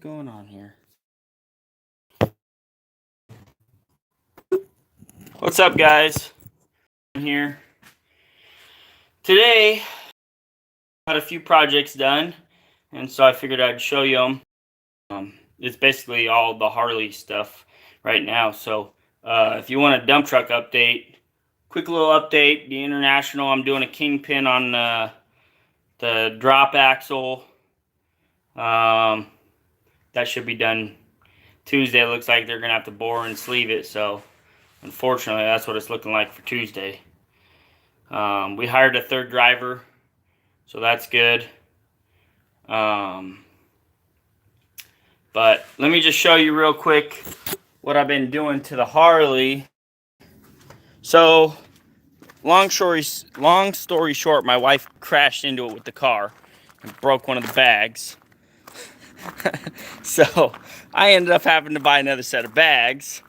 going on here? What's up, guys? I'm here. Today, I got a few projects done, and so I figured I'd show you them. It's basically all the Harley stuff right now. So if you want a dump truck update, quick little update, the International, I'm doing a kingpin on the drop axle. That should be done Tuesday. It looks like they're going to have to bore and sleeve it, so unfortunately that's what it's looking like for Tuesday. We hired a third driver, so that's good. But let me just show you real quick what I've been doing to the Harley. So, long story short, my wife crashed into it with the car and broke one of the bags. So, I ended up having to buy another set of bags.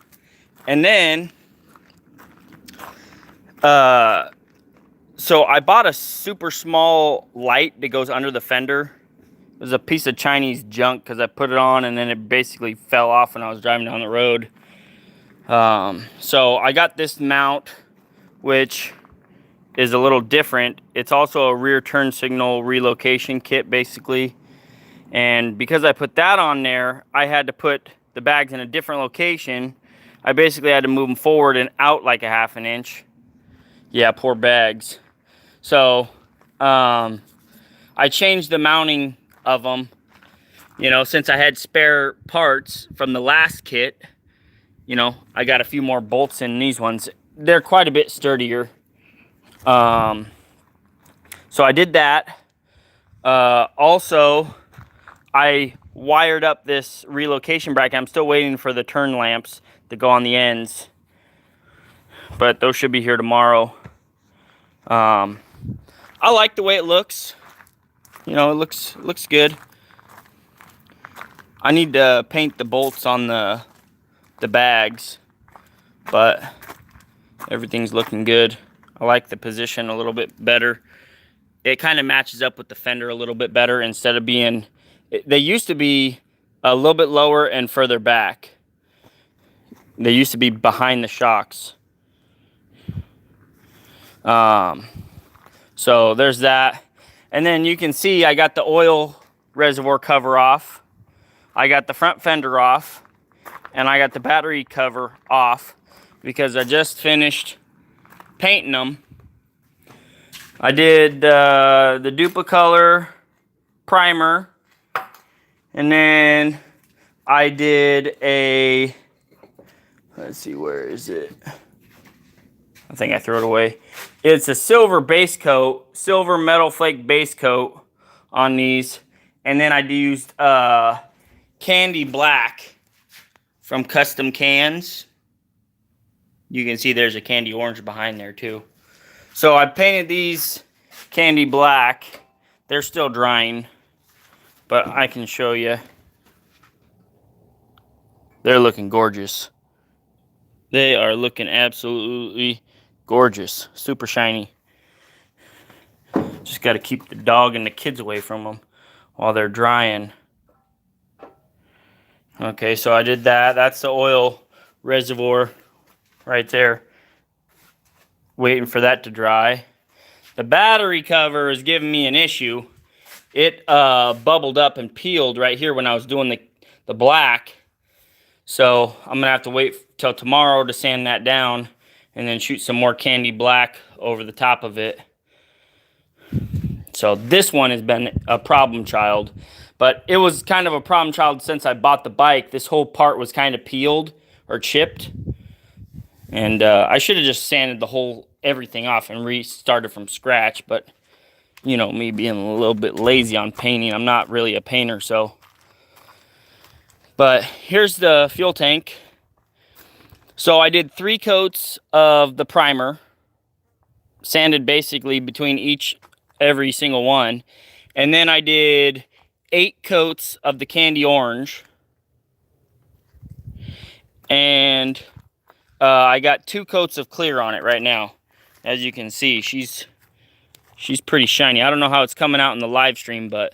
And then, so I bought a super small light that goes under the fender. It was a piece of Chinese junk because I put it on and then it basically fell off when I was driving down the road. So I got this mount, which is a little different. It's also a rear turn signal relocation kit, basically. And because I put that on there, I had to put the bags in a different location. I basically had to move them forward and out like a ½ inch. Yeah, poor bags. So, I changed the mounting of them, you know, since I had spare parts from the last kit. You know, I got a few more bolts in these ones. They're quite a bit sturdier. So I did that. Also, I wired up this relocation bracket. I'm still waiting for the turn lamps to go on the ends, but those should be here tomorrow. I like the way it looks. You know, it looks good. I need to paint the bolts on the bags, but everything's looking good. I like the position a little bit better. It kind of matches up with the fender a little bit better instead of being, they used to be a little bit lower and further back. They used to be behind the shocks. So there's that. And then you can see I got the oil reservoir cover off. I got the front fender off. And I got the battery cover off because I just finished painting them. I did the Duplicolor primer. And then I did a, let's see, where is it? I think I threw it away. It's a silver base coat, silver metal flake base coat on these. And then I used candy black from Custom Cans. You can see there's a candy orange behind there too. So I painted these candy black. They're still drying, but I can show you. They're looking gorgeous. They are looking absolutely gorgeous. Super shiny. Just got to keep the dog and the kids away from them while they're drying. Okay, so I did that. That's the oil reservoir right there. Waiting for that to dry. The battery cover is giving me an issue. It bubbled up and peeled right here when I was doing the black. So I'm going to have to wait till tomorrow to sand that down and then shoot some more candy black over the top of it. So this one has been a problem child. But it was kind of a problem child since I bought the bike. This whole part was kind of peeled or chipped. And I should have just sanded everything off and restarted from scratch. But, you know, me being a little bit lazy on painting. I'm not really a painter, so. But here's the fuel tank. So I did 3 coats of the primer. Sanded basically between every single one. And then I did 8 coats of the candy orange. And I got 2 coats of clear on it right now. As you can see, she's pretty shiny. I don't know how it's coming out in the live stream, but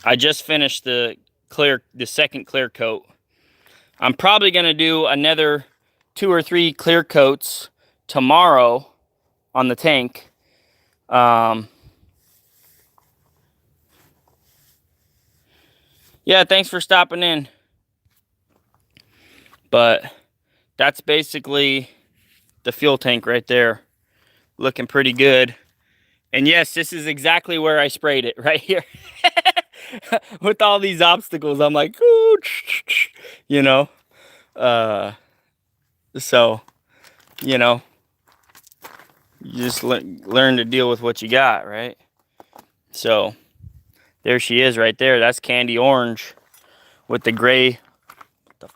I just finished the second clear coat. I'm probably going to do another 2 or 3 clear coats tomorrow on the tank. Yeah, thanks for stopping in. But that's basically the fuel tank right there. Looking pretty good. And yes, this is exactly where I sprayed it, right here. With all these obstacles, I'm like, ooh, you know. So, you know, you just learn to deal with what you got, right? So, there she is right there. That's candy orange with the gray. The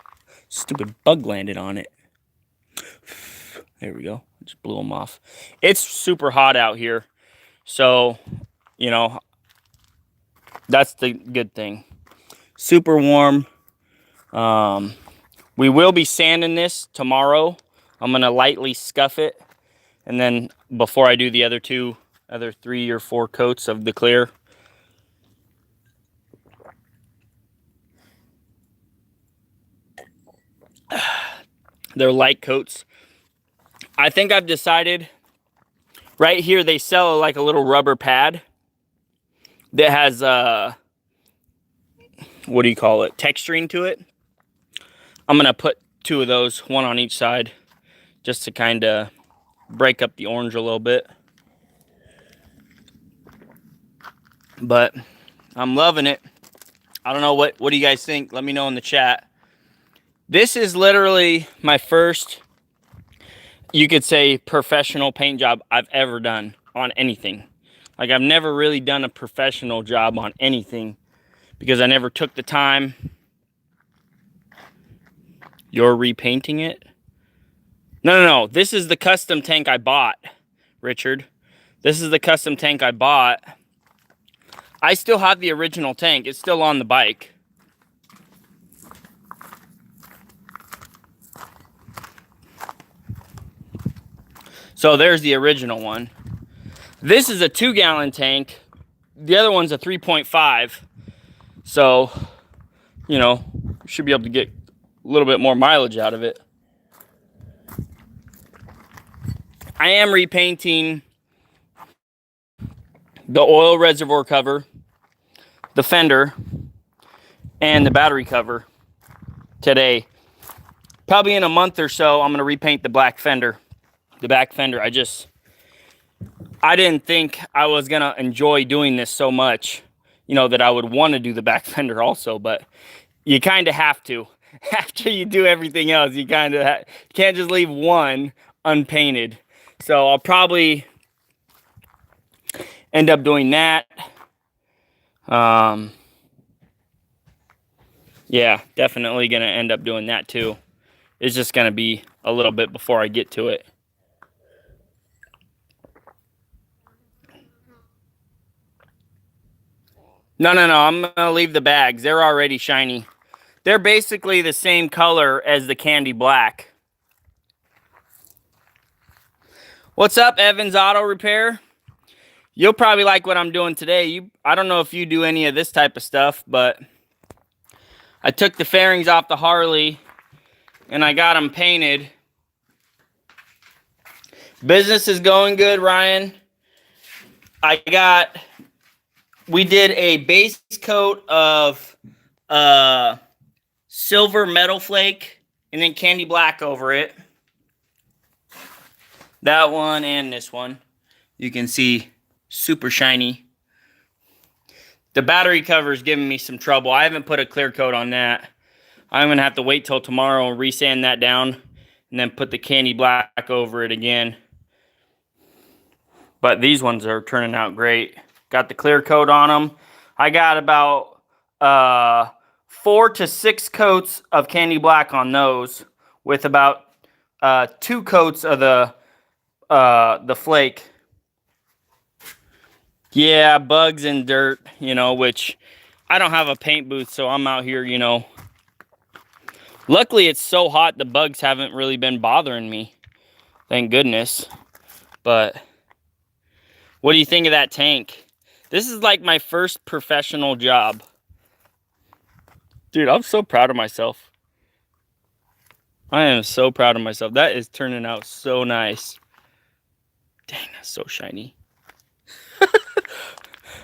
stupid bug landed on it. There we go. Just blew them off. It's super hot out here. So, you know, that's the good thing. Super warm. We will be sanding this tomorrow. I'm going to lightly scuff it. And then before I do the other 3 or 4 coats of the clear. They're light coats. I think I've decided, right here they sell like a little rubber pad that has, what do you call it, texturing to it. I'm going to put 2 of those, 1 on each side, just to kind of break up the orange a little bit. But I'm loving it. I don't know, what do you guys think? Let me know in the chat. This is literally my first, you could say, professional paint job I've ever done on anything. Like, I've never really done a professional job on anything because I never took the time. You're repainting it? No. This is the custom tank I bought, Richard. This is the custom tank I bought. I still have the original tank. It's still on the bike. So there's the original one. This is a 2-gallon tank. The other one's a 3.5. So, you know, should be able to get a little bit more mileage out of it. I am repainting the oil reservoir cover, the fender, and the battery cover today. Probably in a month or so, I'm going to repaint the black fender. The back fender, I didn't think I was going to enjoy doing this so much, you know, that I would want to do the back fender also, but you kind of have to. After you do everything else, you kind of can't just leave one unpainted. So I'll probably end up doing that. Yeah, definitely going to end up doing that too. It's just going to be a little bit before I get to it. No, I'm going to leave the bags. They're already shiny. They're basically the same color as the candy black. What's up, Evans Auto Repair? You'll probably like what I'm doing today. I don't know if you do any of this type of stuff, but I took the fairings off the Harley and I got them painted. Business is going good, Ryan. We did a base coat of silver metal flake and then candy black over it. That one and this one. You can see super shiny. The battery cover is giving me some trouble. I haven't put a clear coat on that. I'm going to have to wait till tomorrow and resand that down and then put the candy black over it again. But these ones are turning out great. Got the clear coat on them. I got about 4 to 6 coats of candy black on those with about 2 coats of the flake. Yeah, bugs and dirt, you know, which I don't have a paint booth, so I'm out here, you know. Luckily, it's so hot, the bugs haven't really been bothering me. Thank goodness. But what do you think of that tank? This is like my first professional job. Dude, I'm so proud of myself. I am so proud of myself. That is turning out so nice. Dang, that's so shiny.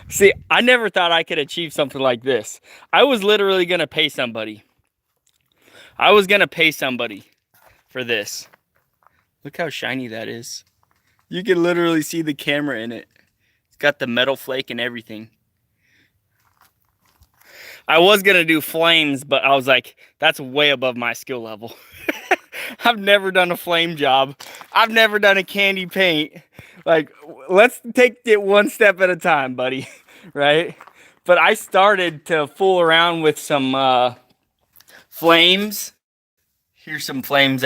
See, I never thought I could achieve something like this. I was literally going to pay somebody. I was going to pay somebody for this. Look how shiny that is. You can literally see the camera in it. It's got the metal flake and everything. I was going to do flames, but I was like, that's way above my skill level. I've never done a flame job. I've never done a candy paint. Like, let's take it one step at a time, buddy. Right? But I started to fool around with some flames. Here's some flames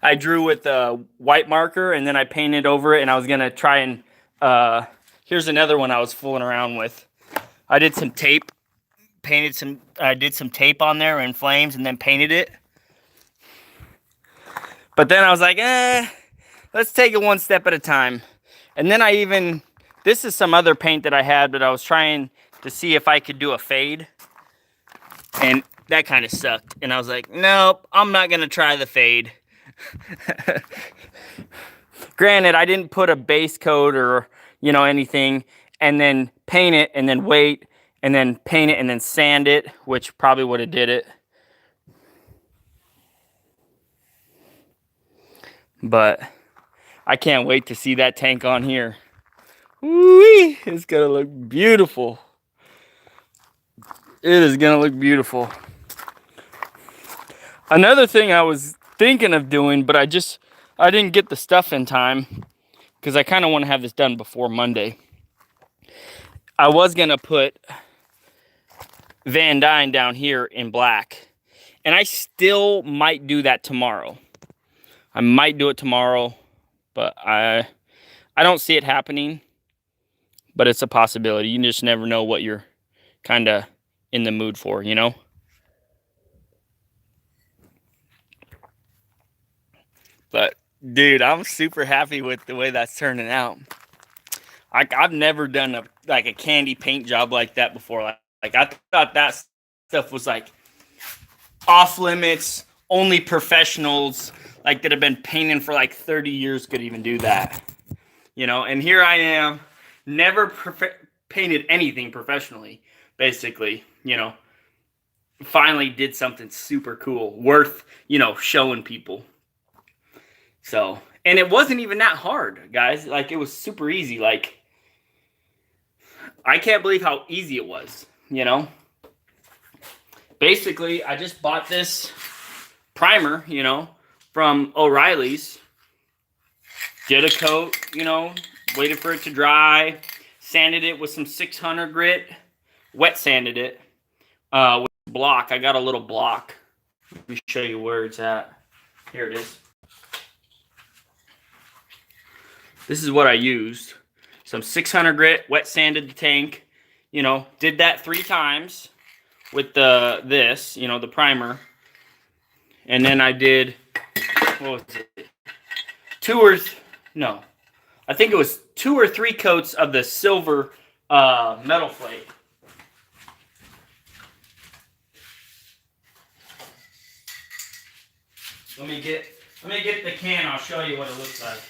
I drew with a white marker, and then I painted over it, and I was gonna try and here's another one I was fooling around with. I did some tape, I did some tape on there in flames and then painted it. But then I was like, let's take it one step at a time. And then this is some other paint that I had, but I was trying to see if I could do a fade. And that kind of sucked. And I was like, nope, I'm not going to try the fade. Granted, I didn't put a base coat or, anything, and then paint it, and then wait, and then paint it, and then sand it, which probably would have did it. But I can't wait to see that tank on here. Woo-wee, it's going to look beautiful. It is going to look beautiful. Another thing I was thinking of doing, but I didn't get the stuff in time because I kind of want to have this done before Monday. I was going to put VANDUYN down here in black, and I still might do that tomorrow. I might do it tomorrow, but I don't see it happening, but it's a possibility. You just never know what you're kind of in the mood for, But, dude, I'm super happy with the way that's turning out. I've never done a candy paint job like that before. Like I thought that stuff was like off limits. Only professionals that have been painting for 30 years could even do that. And here I am, never painted anything professionally, basically, finally did something super cool, worth, showing people. So, and it wasn't even that hard, guys. It was super easy. I can't believe how easy it was, Basically, I just bought this primer, from O'Reilly's. Did a coat, waited for it to dry, sanded it with some 600 grit, wet sanded it with a block. I got a little block. Let me show you where it's at. Here it is. This is what I used. Some 600 grit, wet sanded the tank. Did that 3 times with the primer. And then I did, what was it? I think it was 2 or 3 coats of the silver metal flake. Let me get the can. I'll show you what it looks like.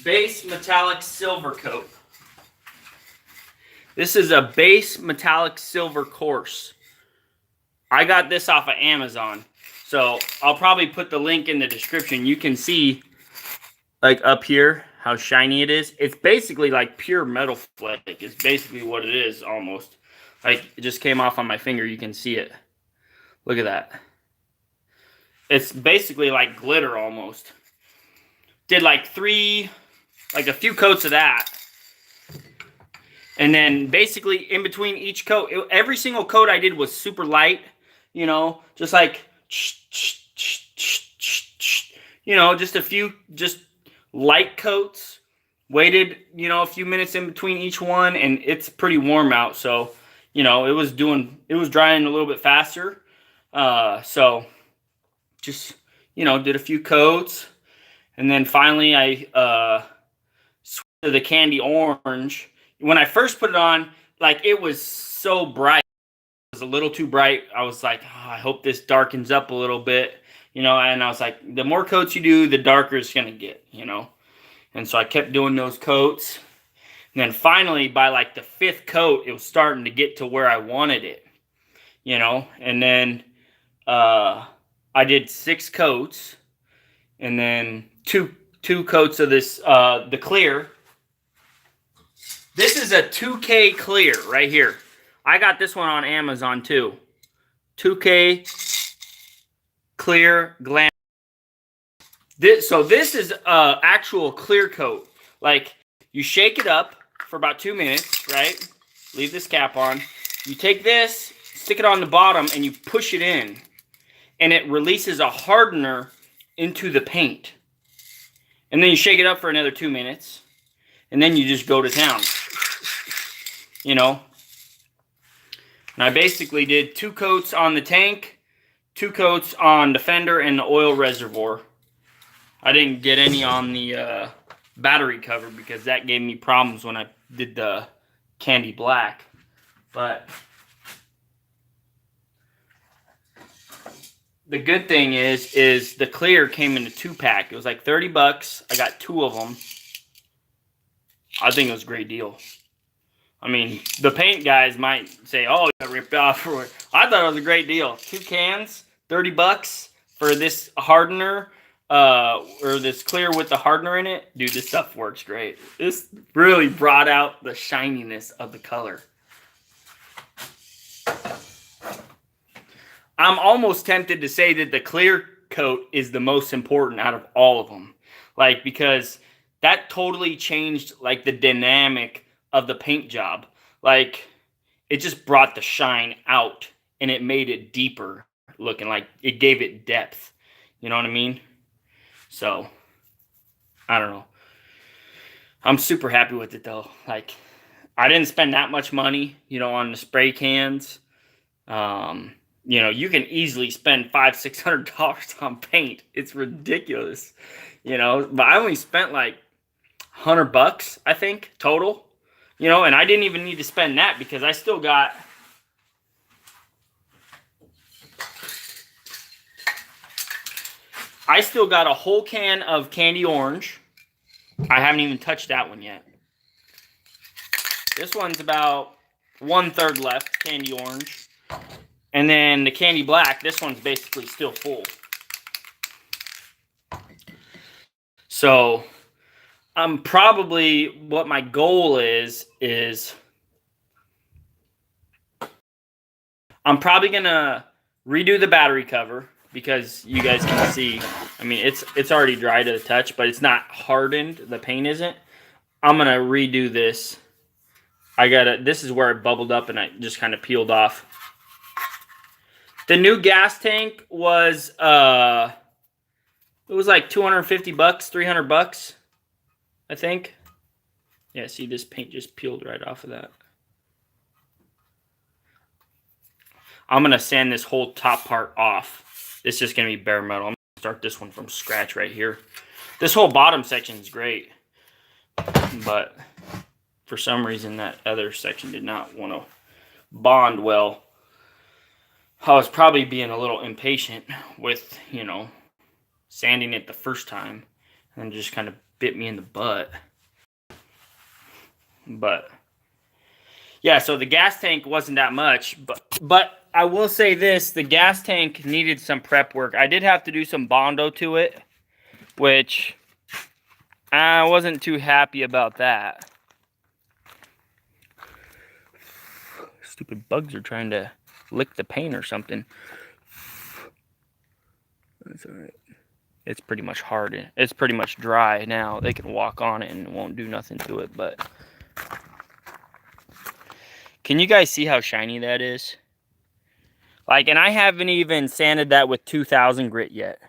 Base metallic silver coat. This is a base metallic silver course. I got this off of Amazon. So I'll probably put the link in the description. You can see up here how shiny it is. It's basically pure metal flake. It's basically what it is almost. It just came off on my finger. You can see it. Look at that. It's basically like glitter almost. Did a few coats of that. And then basically in between each coat, every single coat I did was super light, just just a few light coats. Waited, a few minutes in between each one, and it's pretty warm out, so it was drying a little bit faster. So just did a few coats, and then finally I switched to the candy orange. When I first put it on, it was so bright. It was a little too bright. I was like, oh, I hope this darkens up a little bit, you know, and I was like, the more coats you do, the darker it's going to get, you know. And so I kept doing those coats. And then finally, by like the 5th coat, it was starting to get to where I wanted it, you know. And then I did 6 coats, and then two coats of this, the clear. This is a 2K clear right here. I got this one on Amazon too. 2K clear glam. So this is actual clear coat. Like, you shake it up for about 2 minutes, right? Leave this cap on. You take this, stick it on the bottom, and you push it in. And it releases a hardener into the paint. And then you shake it up for another 2 minutes. And then you just go to town. You know? And I basically did 2 coats on the tank, 2 coats on the fender and the oil reservoir. I didn't get any on the battery cover because that gave me problems when I did the candy black. But the good thing is the clear came in a 2-pack. It was like $30. I got 2 of them. I think it was a great deal. I mean, the paint guys might say, oh, you got ripped off for it. I thought it was a great deal. 2 cans, $30 for this hardener, or this clear with the hardener in it. Dude, this stuff works great. This really brought out the shininess of the color. I'm almost tempted to say that the clear coat is the most important out of all of them. Like, because that totally changed, like, the dynamic of the paint job. Like, it just brought the shine out, and it made it deeper looking. Like, it gave it depth. You know what I mean? So, I don't know. I'm super happy with it, though. Like, I didn't spend that much money, you know, on the spray cans. You know, you can easily spend $500-$600 on paint. It's ridiculous, you know. But I only spent like $100, I think, total. You know, and I didn't even need to spend that because I still got a whole can of candy orange. I haven't even touched that one yet. This one's about 1/3 left, candy orange. And then the candy black, this one's basically still full. So, probably what my goal is I'm probably going to redo the battery cover because you guys can see, I mean, it's already dry to the touch, but it's not hardened. The paint isn't. I'm going to redo this. This is where it bubbled up and I just kind of peeled off. The new gas tank was, it was like $250, $300, I think. Yeah, see, this paint just peeled right off of that. I'm going to sand this whole top part off. It's just going to be bare metal. I'm going to start this one from scratch right here. This whole bottom section is great. But for some reason, that other section did not want to bond well. I was probably being a little impatient with, you know, sanding it the first time. And just kind of bit me in the butt. But yeah, so the gas tank wasn't that much. But I will say this. The gas tank needed some prep work. I did have to do some Bondo to it. Which I wasn't too happy about that. Stupid bugs are trying to lick the paint or something. That's alright. It's pretty much hard. It's pretty much dry now. They can walk on it and it won't do nothing to it. But can you guys see how shiny that is? Like, and I haven't even sanded that with 2000 grit yet.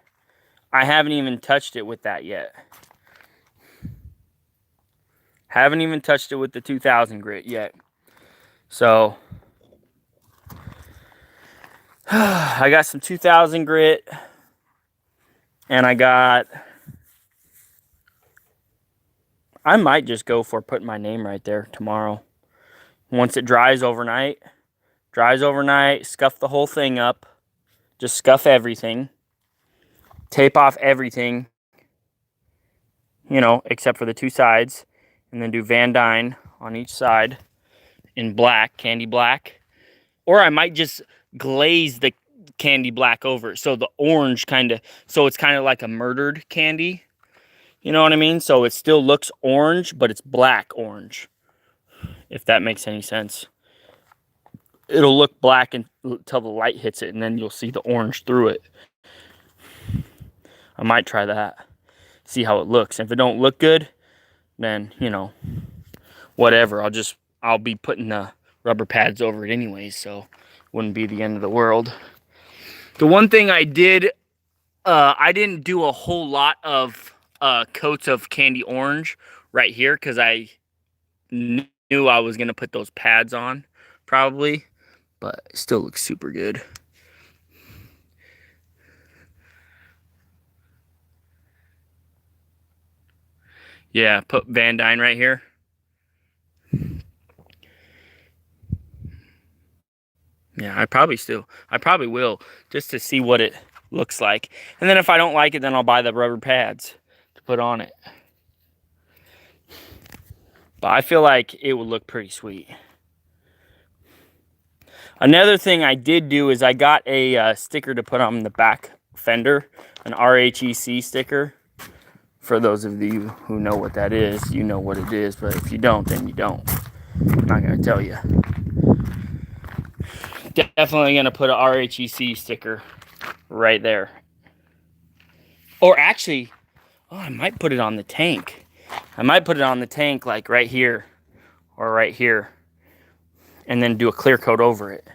I haven't even touched it with that yet. Haven't even touched it with the 2000 grit yet. So I got some 2000 grit. And I might just go for putting my name right there tomorrow. Once it dries overnight, Dries overnight, scuff the whole thing up. Just scuff everything. Tape off everything, you know, except for the two sides. And then do Van Dyn on each side in black, candy black. Or I might just glaze the candy black over it. So the orange so it's kind of like a murdered candy. You know what I mean? So it still looks orange, but it's black orange. If that makes any sense. It'll look black until the light hits it, and then you'll see the orange through it. I might try that. See how it looks. If it don't look good, then, you know, whatever. I'll be putting the rubber pads over it anyways, so wouldn't be the end of the world. The one thing I did, I didn't do a whole lot of coats of candy orange right here because I knew I was going to put those pads on probably, but it still looks super good. Yeah, put Van Dyn right here. Yeah, I probably will, just to see what it looks like. And then if I don't like it, then I'll buy the rubber pads to put on it. But I feel like it would look pretty sweet. Another thing I did do is I got a sticker to put on the back fender, an RHEC sticker. For those of you who know what that is, you know what it is. But if you don't, then you don't. I'm not going to tell you. Definitely going to put an RHEC sticker right there. Or actually, I might put it on the tank. I might put it on the tank like right here or right here. And then do a clear coat over it.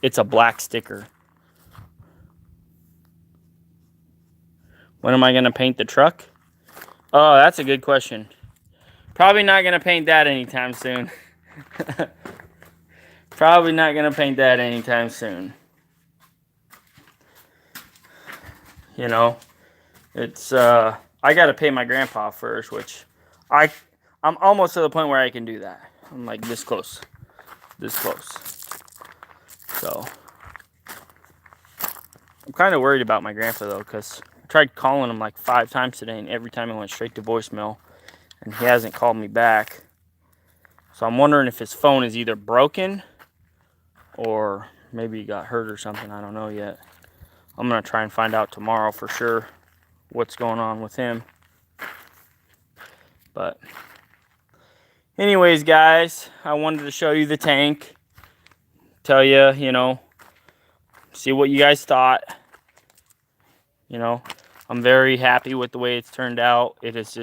It's a black sticker. When am I going to paint the truck? Oh, that's a good question. Probably not going to paint that anytime soon. Probably not going to paint that anytime soon. You know, it's, I got to pay my grandpa first, which I'm almost to the point where I can do that. I'm like this close. This close. So, I'm kind of worried about my grandpa, though, because I tried calling him like 5 times today, and every time it went straight to voicemail, and he hasn't called me back. So, I'm wondering if his phone is either broken, or maybe he got hurt or something. I don't know yet. I'm going to try and find out tomorrow for sure what's going on with him. But anyways, guys, I wanted to show you the tank. Tell you, you know, see what you guys thought. You know, I'm very happy with the way it's turned out. It's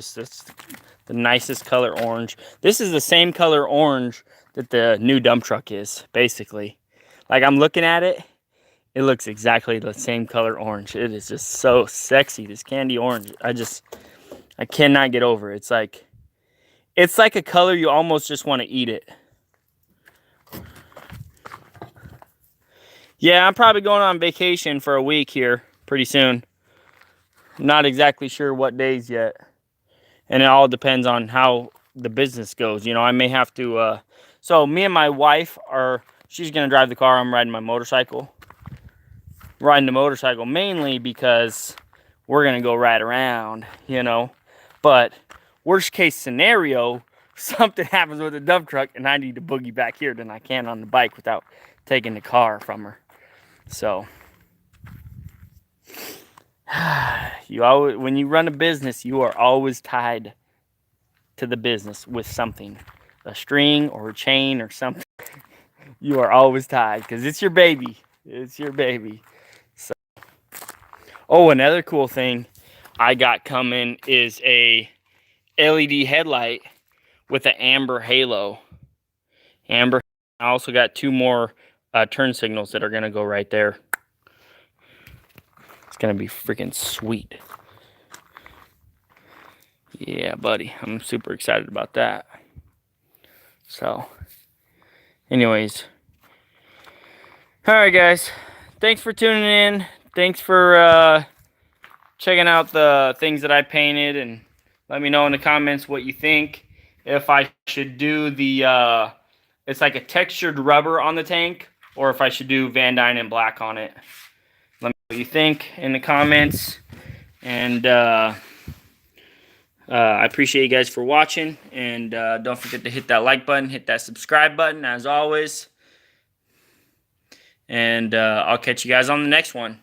the nicest color orange. This is the same color orange that the new dump truck is, basically. Like, I'm looking at it. It looks exactly the same color orange. It is just so sexy, this candy orange. I cannot get over it. It's like a color you almost just want to eat it. Yeah, I'm probably going on vacation for a week here pretty soon. I'm not exactly sure what days yet. And it all depends on how the business goes. You know, I may have to... so me and my wife she's going to drive the car. I'm riding my motorcycle. Riding the motorcycle mainly because we're going to go ride around, you know. But worst case scenario, something happens with the dump truck and I need to boogie back here than I can on the bike without taking the car from her. So, when you run a business, you are always tied to the business with something. A string or a chain or something. You are always tied because it's your baby. It's your baby. So, oh, another cool thing I got coming is a LED headlight with an amber halo. I also got 2 more turn signals that are going to go right there. It's going to be freaking sweet. Yeah, buddy. I'm super excited about that. So, anyways. Alright, guys. Thanks for tuning in. Thanks for checking out the things that I painted. And let me know in the comments what you think. If I should do the it's like a textured rubber on the tank, or if I should do Van Duyne black on it. Let me know what you think in the comments. And I appreciate you guys for watching. And don't forget to hit that like button, hit that subscribe button as always. And I'll catch you guys on the next one.